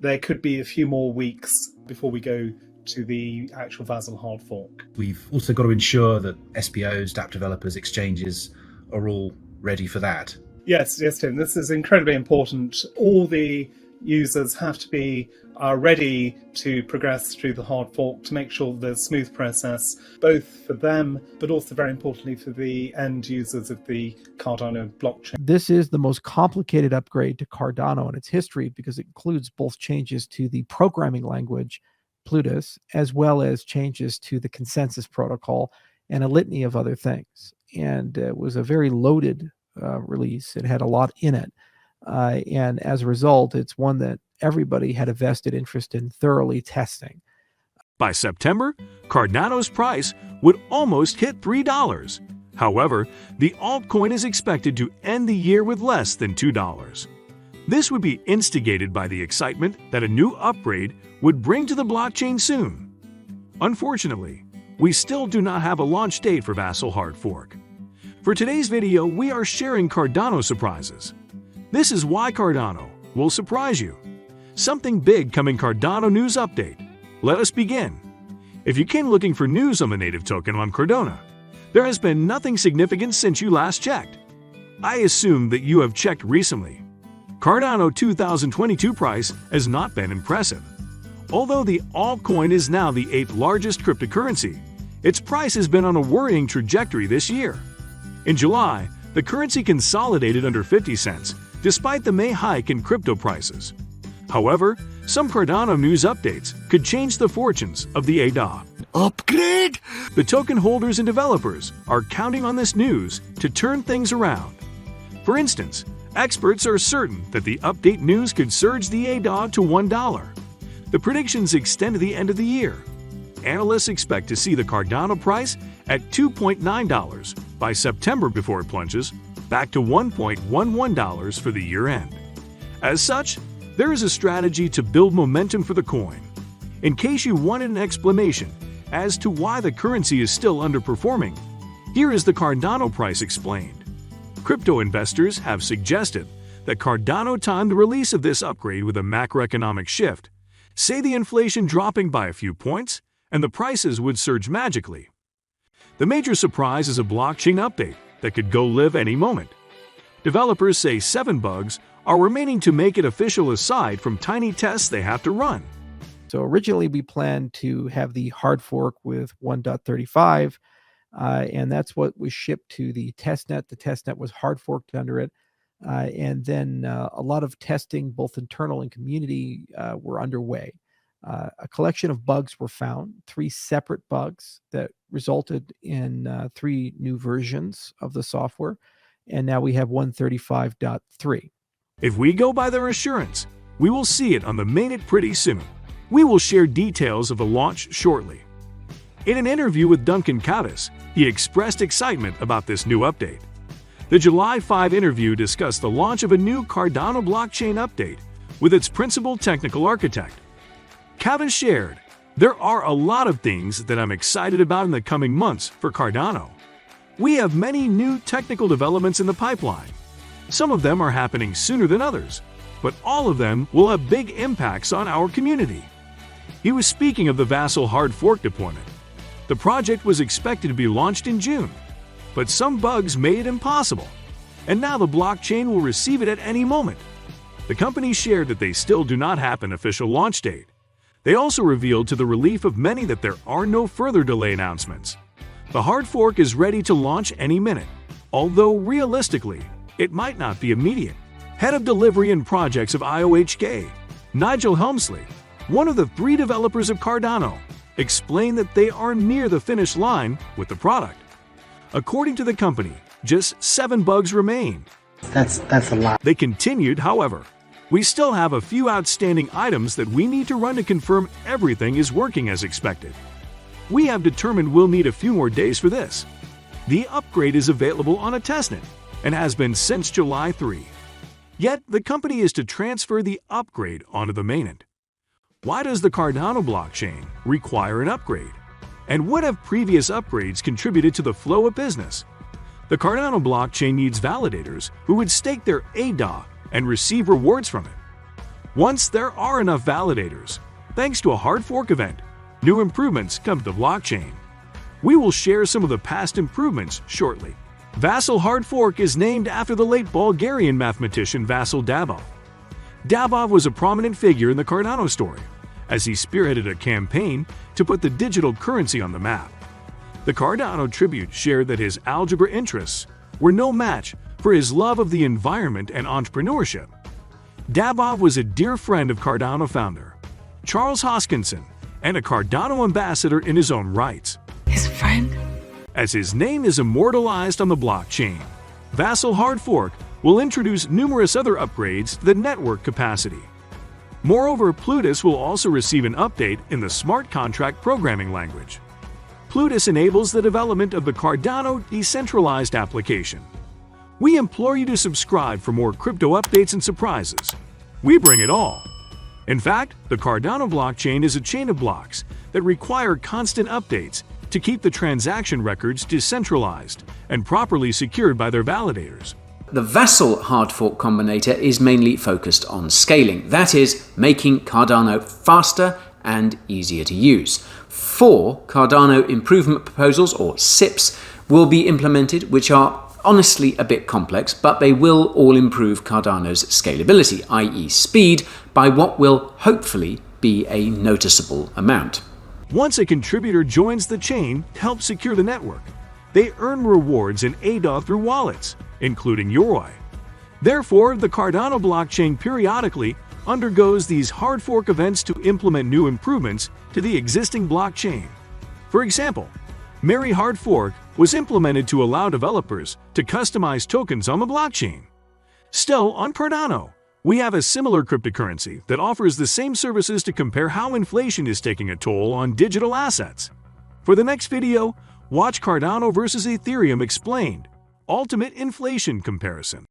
there could be a few more weeks before we go to the actual Vasil Hard Fork. We've also got to ensure that SPOs, dApp developers, exchanges are all ready for that. Yes, Tim, this is incredibly important. All the users have to be ready to progress through the hard fork to make sure there's a smooth process, both for them, but also very importantly for the end users of the Cardano blockchain. This is the most complicated upgrade to Cardano in its history because it includes both changes to the programming language, Plutus, as well as changes to the consensus protocol and a litany of other things. And it was a very loaded release. It had a lot in it. And as a result, it's one that everybody had a vested interest in thoroughly testing. By September, Cardano's price would almost hit $3. However, the altcoin is expected to end the year with less than $2. This would be instigated by the excitement that a new upgrade would bring to the blockchain soon. Unfortunately, we still do not have a launch date for Vasil Hard Fork. For today's video, we are sharing Cardano surprises. This is why Cardano will surprise you. Something big coming Cardano news update. Let us begin. If you came looking for news on the native token on Cardano, there has been nothing significant since you last checked. I assume that you have checked recently. Cardano 2022 price has not been impressive. Although the altcoin is now the 8th largest cryptocurrency, its price has been on a worrying trajectory this year. In July, the currency consolidated under 50 cents, despite the May hike in crypto prices. However, some Cardano news updates could change the fortunes of the ADA. Upgrade! The token holders and developers are counting on this news to turn things around. For instance, experts are certain that the update news could surge the ADA to $1. The predictions extend to the end of the year. Analysts expect to see the Cardano price at $2.9 by September before it plunges back to $1.11 for the year end. As such, there is a strategy to build momentum for the coin. In case you wanted an explanation as to why the currency is still underperforming, here is the Cardano price explained. Crypto investors have suggested that Cardano timed the release of this upgrade with a macroeconomic shift, say the inflation dropping by a few points, and the prices would surge magically. The major surprise is a blockchain update that could go live any moment. Developers say 7 bugs are remaining to make it official aside from tiny tests they have to run. So originally we planned to have the hard fork with 1.35, and that's what was shipped to the testnet. The testnet was hard forked under it. And then a lot of testing, both internal and community, were underway. A collection of bugs were found, 3 separate bugs that resulted in 3 new versions of the software. And now we have 135.3. If we go by their assurance, we will see it on the mainnet pretty soon. We will share details of the launch shortly. In an interview with Duncan Caddis, he expressed excitement about this new update. The July 5 interview discussed the launch of a new Cardano blockchain update with its principal technical architect. Caddis shared, "There are a lot of things that I'm excited about in the coming months for Cardano. We have many new technical developments in the pipeline. Some of them are happening sooner than others, but all of them will have big impacts on our community." He was speaking of the Vasil Hard Fork deployment. The project was expected to be launched in June, but some bugs made it impossible, and now the blockchain will receive it at any moment. The company shared that they still do not have an official launch date. They also revealed to the relief of many that there are no further delay announcements. The hard fork is ready to launch any minute, although realistically, it might not be immediate. Head of Delivery and Projects of IOHK, Nigel Helmsley, one of the 3 developers of Cardano, explained that they are near the finish line with the product. According to the company, just 7 bugs remain. That's a lot. They continued, however, "We still have a few outstanding items that we need to run to confirm everything is working as expected. We have determined we'll need a few more days for this. The upgrade is available on a testnet and has been since July 3. Yet, the company is to transfer the upgrade onto the mainnet. Why does the Cardano blockchain require an upgrade? And what have previous upgrades contributed to the flow of business? The Cardano blockchain needs validators who would stake their ADA and receive rewards from it. Once there are enough validators, thanks to a hard fork event, new improvements come to the blockchain. We will share some of the past improvements shortly. Vasil Hard Fork is named after the late Bulgarian mathematician Vasil Dabov. Dabov was a prominent figure in the Cardano story, as he spearheaded a campaign to put the digital currency on the map. The Cardano tribute shared that his algebra interests were no match for his love of the environment and entrepreneurship. Dabov was a dear friend of Cardano founder Charles Hoskinson and a Cardano ambassador in his own rights. His friend? As his name is immortalized on the blockchain, Vasil Hard Fork will introduce numerous other upgrades to the network capacity. Moreover, Plutus will also receive an update in the smart contract programming language. Plutus enables the development of the Cardano decentralized application. We implore you to subscribe for more crypto updates and surprises. We bring it all. In fact, the Cardano blockchain is a chain of blocks that require constant updates to keep the transaction records decentralized and properly secured by their validators. The Vasil Hard Fork Combinator is mainly focused on scaling, that is, making Cardano faster and easier to use. 4 Cardano improvement proposals, or SIPs, will be implemented, which are honestly a bit complex, but they will all improve Cardano's scalability, i.e. speed, by what will hopefully be a noticeable amount. Once a contributor joins the chain to help secure the network, they earn rewards in ADA through wallets, including Yoroi. Therefore, the Cardano blockchain periodically undergoes these hard fork events to implement new improvements to the existing blockchain. For example, Mary Hard Fork was implemented to allow developers to customize tokens on the blockchain. Still, on Cardano, we have a similar cryptocurrency that offers the same services to compare how inflation is taking a toll on digital assets. For the next video, watch Cardano versus Ethereum Explained: Ultimate Inflation Comparison.